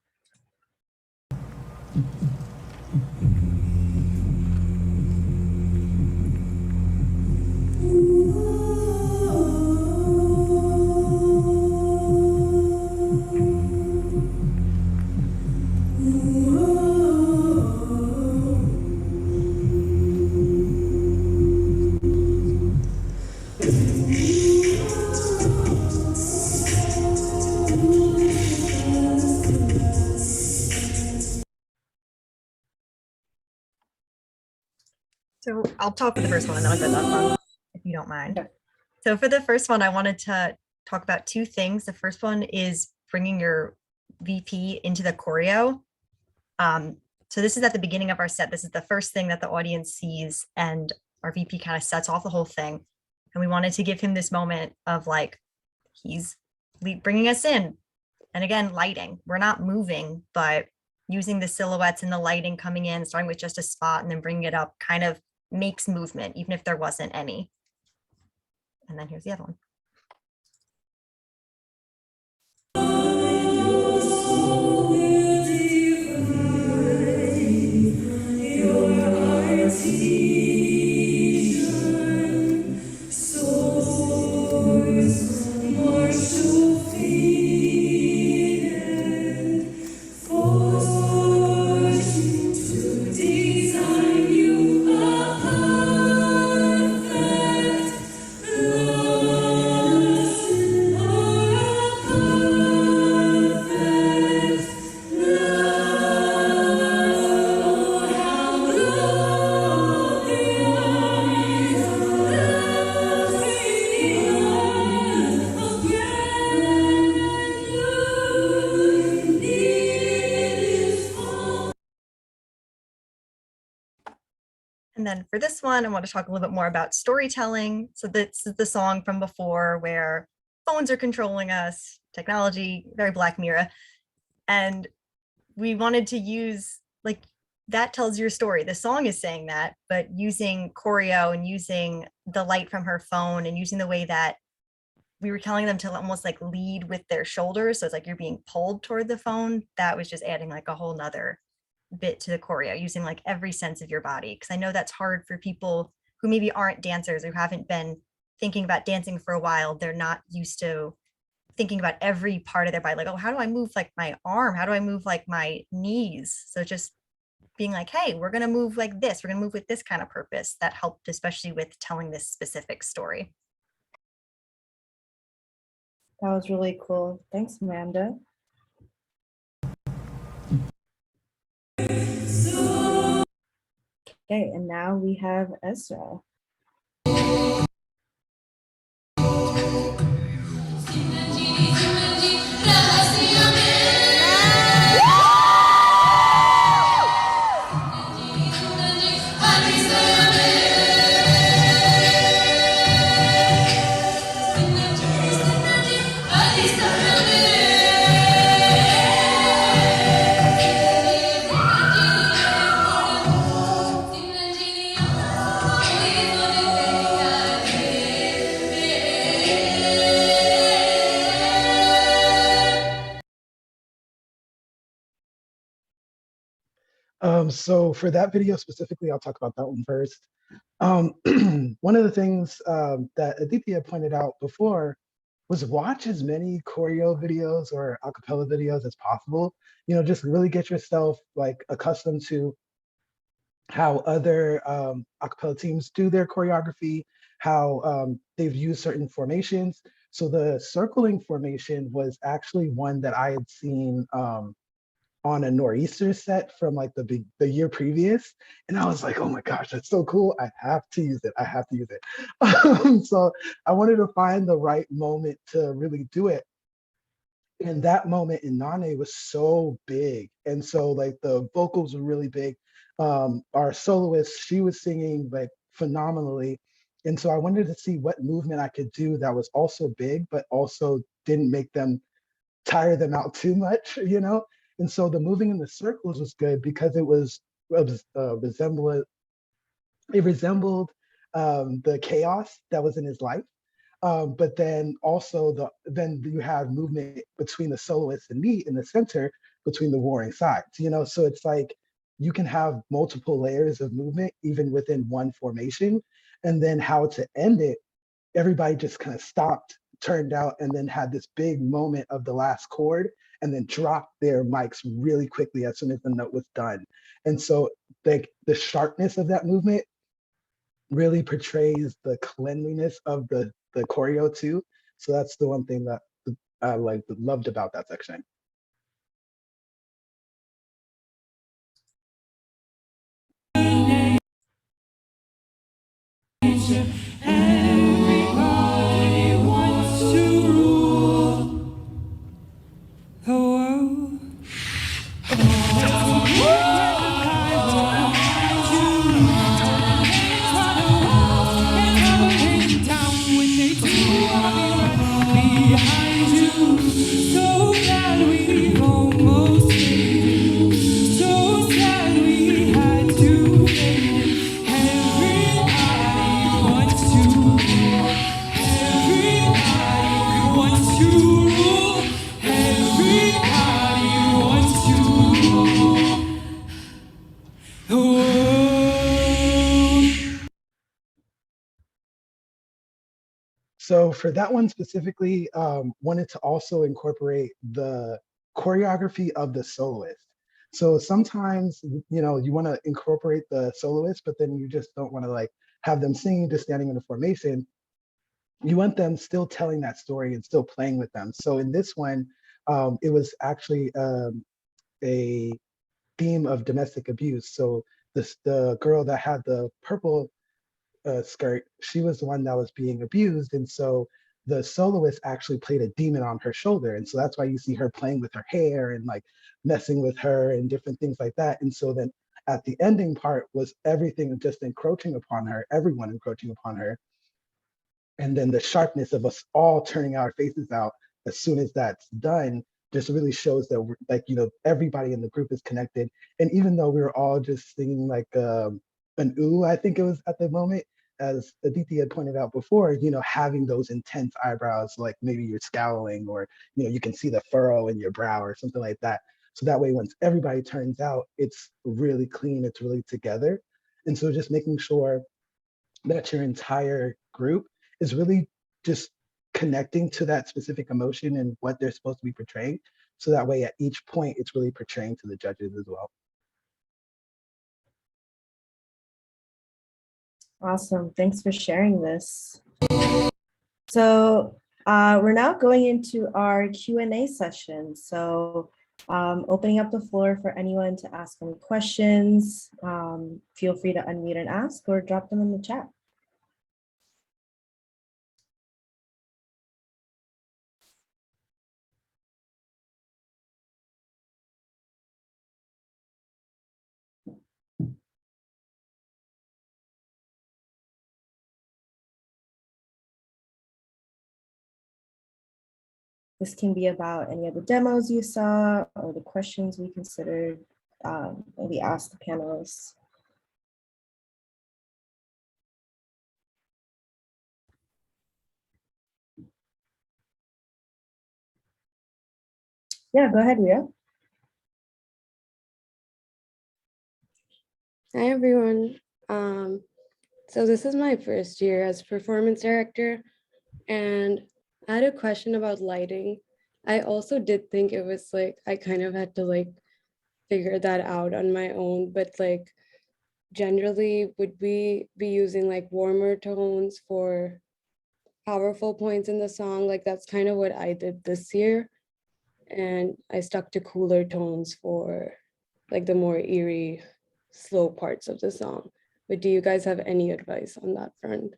So I'll talk for the first one and then I'll go to that one, if you don't mind. Okay. So for the first one, I wanted to talk about two things. The first one is bringing your VP into the choreo. So this is at the beginning of our set. This is the first thing that the audience sees, and our VP kind of sets off the whole thing. And we wanted to give him this moment of like, he's bringing us in. And again, lighting. We're not moving, but using the silhouettes and the lighting coming in, starting with just a spot and then bringing it up kind of makes movement, even if there wasn't any. And then here's the other one. And then for this one, I want to talk a little bit more about storytelling. So this is the song from before where phones are controlling us, technology, very Black Mirror. And we wanted to use, like, that tells your story. The song is saying that, but using choreo and using the light from her phone and using the way that we were telling them to almost like lead with their shoulders. So it's like you're being pulled toward the phone. That was just adding like a whole nother bit to the choreo, using like every sense of your body. Because I know that's hard for people who maybe aren't dancers, who haven't been thinking about dancing for a while. They're not used to thinking about every part of their body. Like, oh, how do I move like my arm? How do I move like my knees? So just being like, hey, we're going to move like this. We're going to move with this kind of purpose. That helped, especially with telling this specific story. That was really cool. Thanks, Amanda. Okay, and now we have Ezra. So for that video specifically, I'll talk about that one first. One of the things that Aditi had pointed out before was watch as many choreo videos or a cappella videos as possible. You know, just really get yourself like accustomed to how other a cappella teams do their choreography, how they've used certain formations. So the circling formation was actually one that I had seen on a Nor'easter set from like the year previous. And I was like, oh my gosh, that's so cool. I have to use it. I have to use it. So I wanted to find the right moment to really do it. And that moment in Nane was so big. And so like the vocals were really big. Our soloist, she was singing like phenomenally. And so I wanted to see what movement I could do that was also big, but also didn't make them tire them out too much, you know? And so the moving in the circles was good because it was resembled the chaos that was in his life. But then also then you have movement between the soloist and me in the center between the warring sides, you know? So it's like you can have multiple layers of movement even within one formation. And then how to end it, everybody just kind of stopped, turned out, and then had this big moment of the last chord and then dropped their mics really quickly as soon as the note was done. And so like the sharpness of that movement really portrays the cleanliness of the choreo too. So that's the one thing that I loved about that section. Everybody wants to rule the world. Behind you, so glad we almost made it. So sad we had to fade it. Everybody wants to So for that one specifically, wanted to also incorporate the choreography of the soloist. So sometimes, you want to incorporate the soloist, but then you just don't want to like have them singing, just standing in a formation. You want them still telling that story and still playing with them. So in this one, it was actually a theme of domestic abuse. So the girl that had the purple skirt, she was the one that was being abused. And so the soloist actually played a demon on her shoulder. And so that's why you see her playing with her hair and like messing with her and different things like that. And so then at the ending part was everything just encroaching upon her, everyone encroaching upon her. And then the sharpness of us all turning our faces out as soon as that's done just really shows that we're, like, everybody in the group is connected. And even though we were all just singing like an ooh, I think it was at the moment, as Aditi had pointed out before, having those intense eyebrows, like maybe you're scowling or, you can see the furrow in your brow or something like that. So that way, once everybody turns out, it's really clean, it's really together. And so just making sure that your entire group is really just connecting to that specific emotion and what they're supposed to be portraying. So that way at each point, it's really portraying to the judges as well. Awesome. Thanks for sharing this. So we're now going into our Q&A session. So opening up the floor for anyone to ask any questions. Feel free to unmute and ask or drop them in the chat. This can be about any of the demos you saw or the questions we considered, maybe ask the panelists. Yeah, go ahead, Ria. Hi, everyone. So this is my first year as performance director, and I had a question about lighting. I also did think it was like, I kind of had to like figure that out on my own, but like generally would we be using like warmer tones for powerful points in the song? Like that's kind of what I did this year. And I stuck to cooler tones for like the more eerie, slow parts of the song. But do you guys have any advice on that front?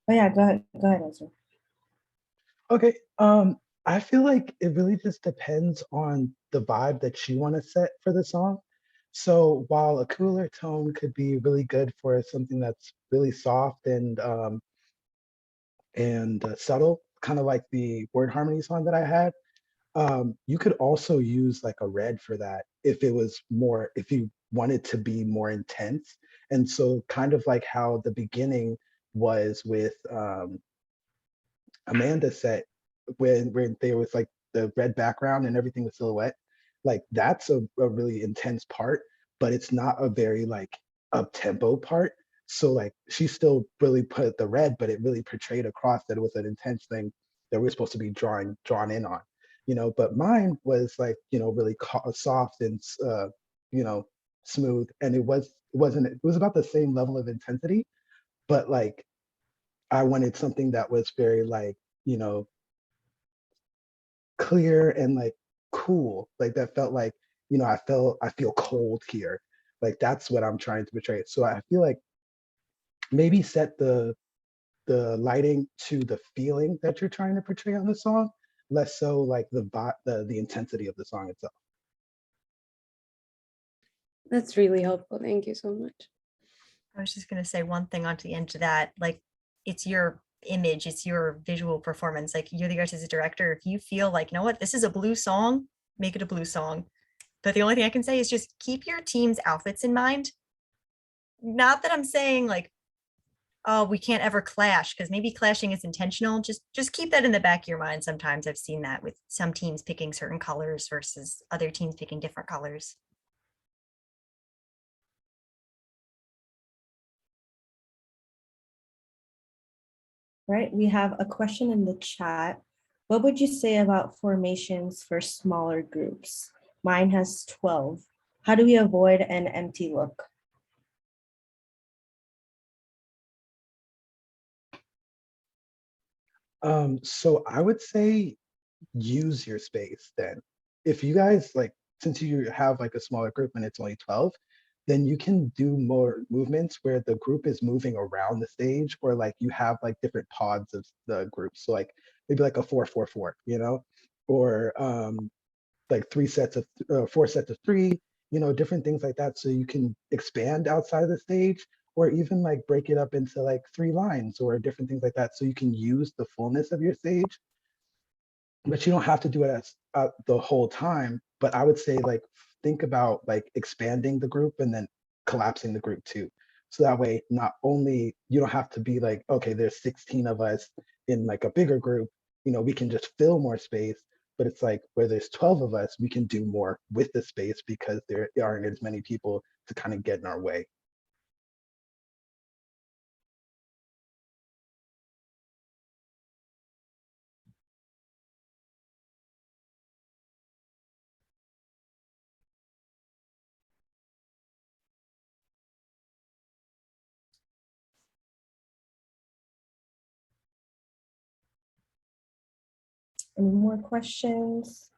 Oh yeah, go ahead, Ezra. Okay, I feel like it really just depends on the vibe that you want to set for the song. So while a cooler tone could be really good for something that's really soft and subtle, kind of like the word harmony song that I had, you could also use like a red for that if it was more, if you wanted to be more intense. And so kind of like how the beginning was with Amanda set, when there was like the red background and everything with silhouette, like that's a really intense part, but it's not a very like up tempo part. So like she still really put the red, but it really portrayed across that it was an intense thing that we're supposed to be drawn in on, But mine was like, really soft and smooth, and it was about the same level of intensity, but like I wanted something that was very like, you know, clear and like cool, like that felt like, I feel cold here. Like that's what I'm trying to portray. So I feel like maybe set the lighting to the feeling that you're trying to portray on the song, less so like the intensity of the song itself. That's really helpful. Thank you so much. I was just going to say one thing onto the end of that, like it's your image, it's your visual performance. Like you're the artistic director. If you feel like, you know what, this is a blue song, make it a blue song. But the only thing I can say is just keep your team's outfits in mind. Not that I'm saying like, oh, we can't ever clash, because maybe clashing is intentional. Just keep that in the back of your mind. Sometimes I've seen that with some teams picking certain colors versus other teams picking different colors. Right, we have a question in the chat. What would you say about formations for smaller groups? Mine has 12. How do we avoid an empty look? So I would say use your space then. If you guys like, since you have like a smaller group and it's only 12, then you can do more movements where the group is moving around the stage, or like you have like different pods of the group. So like maybe like a 4-4-4, or like 4 sets of 3, different things like that. So you can expand outside of the stage, or even like break it up into like 3 lines or different things like that. So you can use the fullness of your stage, but you don't have to do it as the whole time. But I would say like think about like expanding the group and then collapsing the group too. So that way, not only you don't have to be like, okay, there's 16 of us in like a bigger group, we can just fill more space. But it's like where there's 12 of us, we can do more with the space because there aren't as many people to kind of get in our way. Any more questions?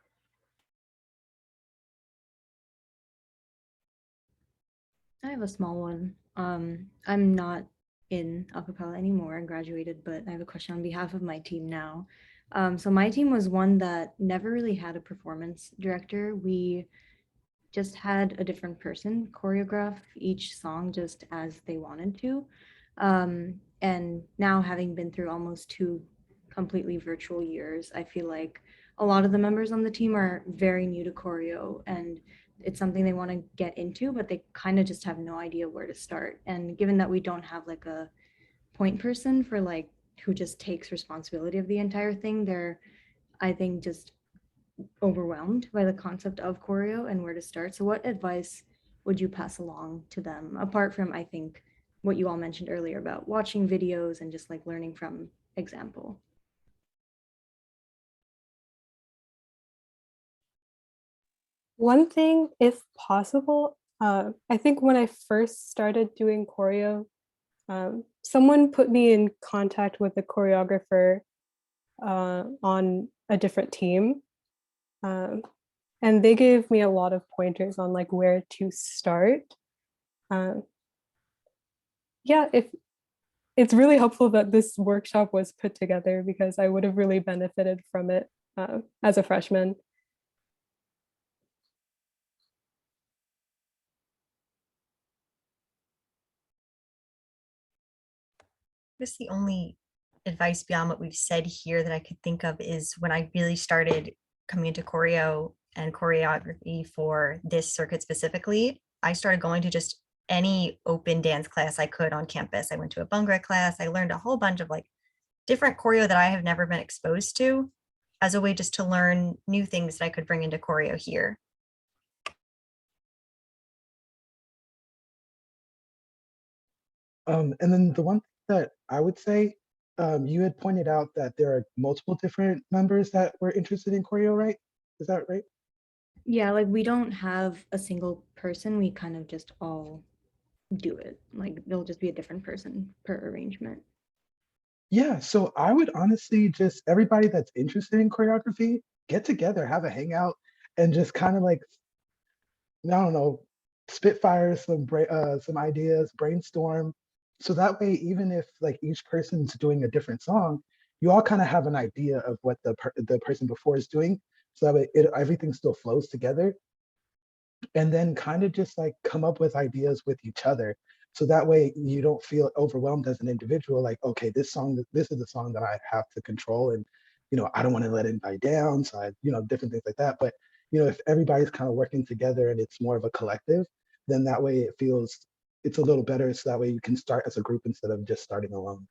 I have a small one. I'm not in a cappella anymore and graduated, but I have a question on behalf of my team now. So my team was one that never really had a performance director. We just had a different person choreograph each song just as they wanted to. And now having been through almost 2 completely virtual years, I feel like a lot of the members on the team are very new to choreo and it's something they want to get into, but they kind of just have no idea where to start. And given that we don't have like a point person for like who just takes responsibility of the entire thing, they're, I think, just overwhelmed by the concept of choreo and where to start. So what advice would you pass along to them, apart from, I think, what you all mentioned earlier about watching videos and just like learning from example? One thing, if possible, I think when I first started doing choreo, someone put me in contact with a choreographer on a different team. And they gave me a lot of pointers on like where to start. Yeah, if it's really helpful that this workshop was put together because I would have really benefited from it as a freshman. I guess the only advice beyond what we've said here that I could think of is when I really started coming into choreo and choreography for this circuit specifically, I started going to just any open dance class I could on campus. I went to a Bhangra class. I learned a whole bunch of like different choreo that I have never been exposed to as a way just to learn new things that I could bring into choreo here. And then the one thing that I would say, you had pointed out that there are multiple different members that were interested in choreo, right? Is that right? Yeah, like we don't have a single person. We kind of just all do it. Like there'll just be a different person per arrangement. Yeah, so I would honestly just everybody that's interested in choreography, get together, have a hangout, and just kind of like, I don't know, spitfire some ideas, brainstorm. So that way, even if like each person's doing a different song, you all kind of have an idea of what the person before is doing. So that way, everything still flows together, and then kind of just like come up with ideas with each other. So that way you don't feel overwhelmed as an individual, like, okay, this is the song that I have to control. And, I don't want to let anybody down. So different things like that. But, if everybody's kind of working together and it's more of a collective, then that way it's a little better. So that way you can start as a group instead of just starting alone.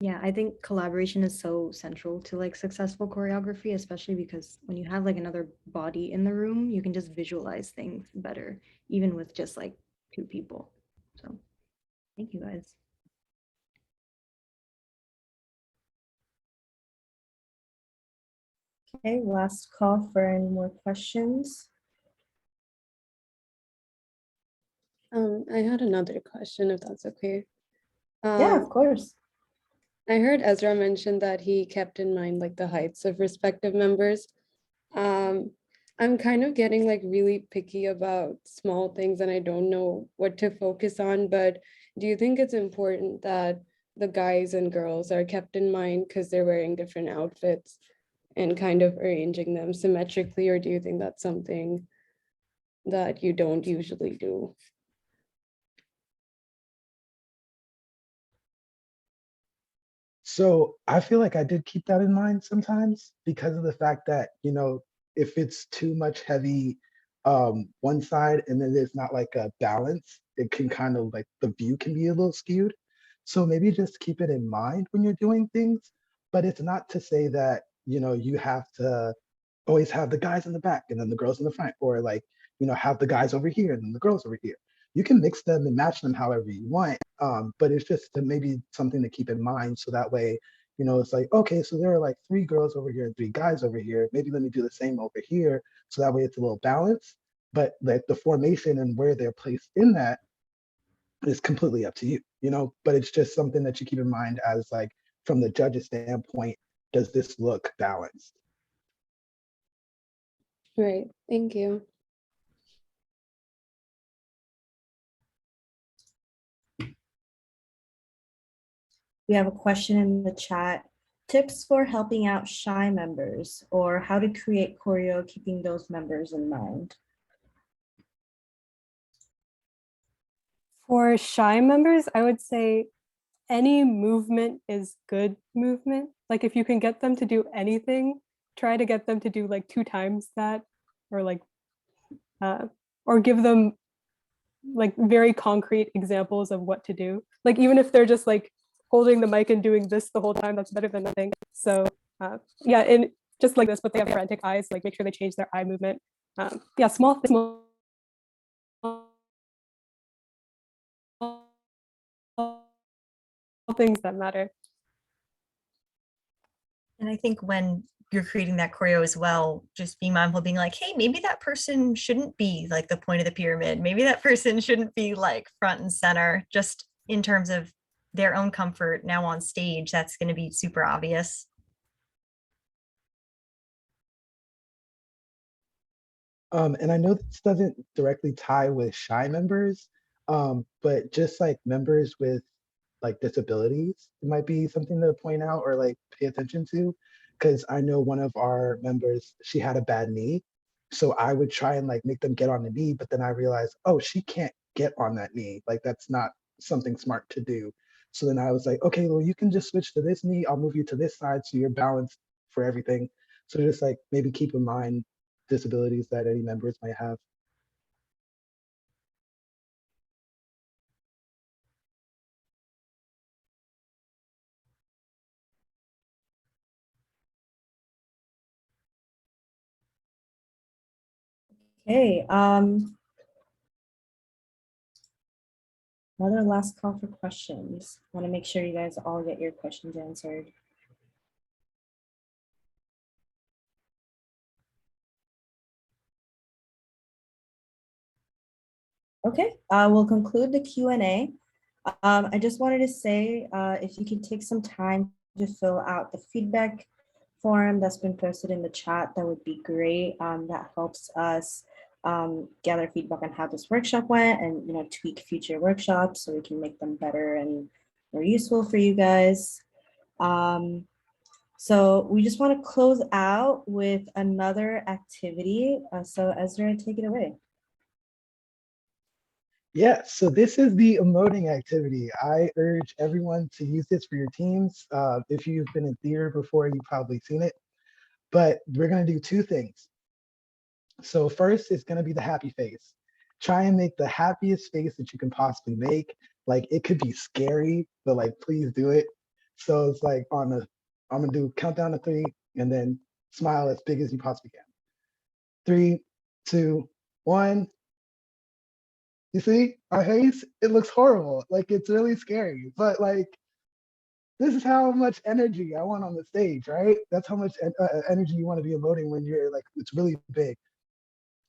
Yeah, I think collaboration is so central to like successful choreography, especially because when you have like another body in the room, you can just visualize things better, even with just like 2 people. So Thank you guys. Okay, last call for any more questions. I had another question, if that's okay. Yeah, of course. I heard Ezra mention that he kept in mind like the heights of respective members. Um, I'm kind of getting like really picky about small things and I don't know what to focus on, but do you think it's important that the guys and girls are kept in mind because they're wearing different outfits and kind of arranging them symmetrically, or do you think that's something that you don't usually do? So I feel like I did keep that in mind sometimes because of the fact that, if it's too much heavy one side and then there's not like a balance, it can kind of like the view can be a little skewed. So maybe just keep it in mind when you're doing things, but it's not to say that, you have to always have the guys in the back and then the girls in the front, or like, have the guys over here and then the girls over here. You can mix them and match them however you want. But it's just to maybe something to keep in mind. So that way, it's like, okay, so there are like 3 girls over here and 3 guys over here. Maybe let me do the same over here. So that way it's a little balanced. But like the formation and where they're placed in that is completely up to you, but it's just something that you keep in mind as like from the judge's standpoint, does this look balanced? Right, thank you. We have a question in the chat. Tips for helping out shy members, or how to create choreo keeping those members in mind. For shy members, I would say any movement is good movement. Like if you can get them to do anything, try to get them to do like 2 times that, or like, or give them like very concrete examples of what to do. Like even if they're just like holding the mic and doing this the whole time, that's better than nothing. So yeah, and just like this, but they have frantic eyes, like make sure they change their eye movement. Yeah, small things that matter. And I think when you're creating that choreo as well, just being mindful, being like, hey, maybe that person shouldn't be like the point of the pyramid. Maybe that person shouldn't be like front and center, just in terms of their own comfort now on stage. That's going to be super obvious. And I know this doesn't directly tie with shy members, but just like members with like disabilities, it might be something to point out or like pay attention to. Because I know one of our members, she had a bad knee. So I would try and like make them get on the knee, but then I realized, oh, she can't get on that knee. Like that's not something smart to do. So then I was like, okay, well, you can just switch to this knee. I'll move you to this side so you're balanced for everything. So just like maybe keep in mind disabilities that any members might have. Okay, another last call for questions. Want to make sure you guys all get your questions answered. Okay, we'll conclude the Q&A. I just wanted to say, if you could take some time to fill out the feedback form that's been posted in the chat, that would be great. That helps us gather feedback on how this workshop went and tweak future workshops so we can make them better and more useful for you guys. So we just want to close out with another activity. So Ezra, take it away. Yeah, so this is the emoting activity. I urge everyone to use this for your teams. If you've been in theater before, you've probably seen it, but we're gonna do 2 things. So first, it's gonna be the happy face. Try and make the happiest face that you can possibly make. Like it could be scary, but like please do it. So it's like I'm gonna do countdown to 3 and then smile as big as you possibly can. 3, 2, 1. You see, our face, it looks horrible. Like it's really scary, but like, this is how much energy I want on the stage, right? That's how much energy you want to be emoting when you're like, it's really big.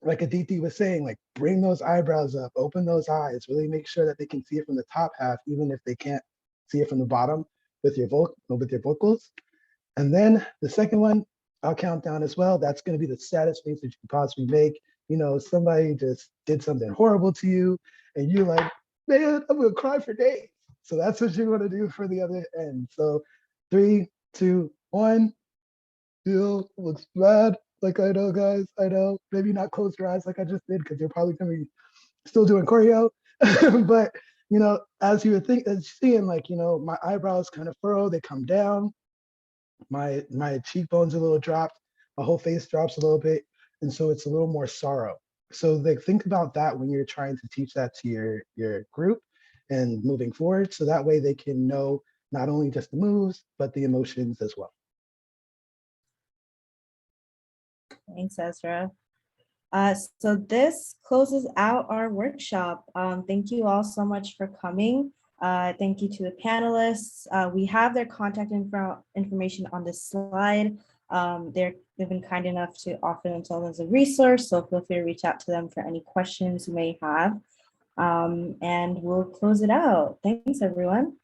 Like Aditi was saying, like bring those eyebrows up, open those eyes, really make sure that they can see it from the top half, even if they can't see it from the bottom with your vocals. And then the second one, I'll count down as well. That's going to be the saddest face that you can possibly make. You know, somebody just did something horrible to you, and you're like, man, I'm going to cry for days. So that's what you want to do for the other end. So 3, 2, 1. Still looks bad. Like, I know, guys, I know. Maybe not close your eyes like I just did, because you're probably going to be still doing choreo. But, you know, as you would think, as you're seeing, like, you know, my eyebrows kind of furrow, they come down. My cheekbones are a little dropped. My whole face drops a little bit. And so it's a little more sorrow. So like, think about that when you're trying to teach that to your group and moving forward. So that way they can know not only just the moves, but the emotions as well. Thanks, Ezra. So this closes out our workshop. Thank you all so much for coming. Thank you to the panelists. We have their contact information on this slide. They've been kind enough to offer themselves as a resource, so feel free to reach out to them for any questions you may have. And we'll close it out. Thanks, everyone.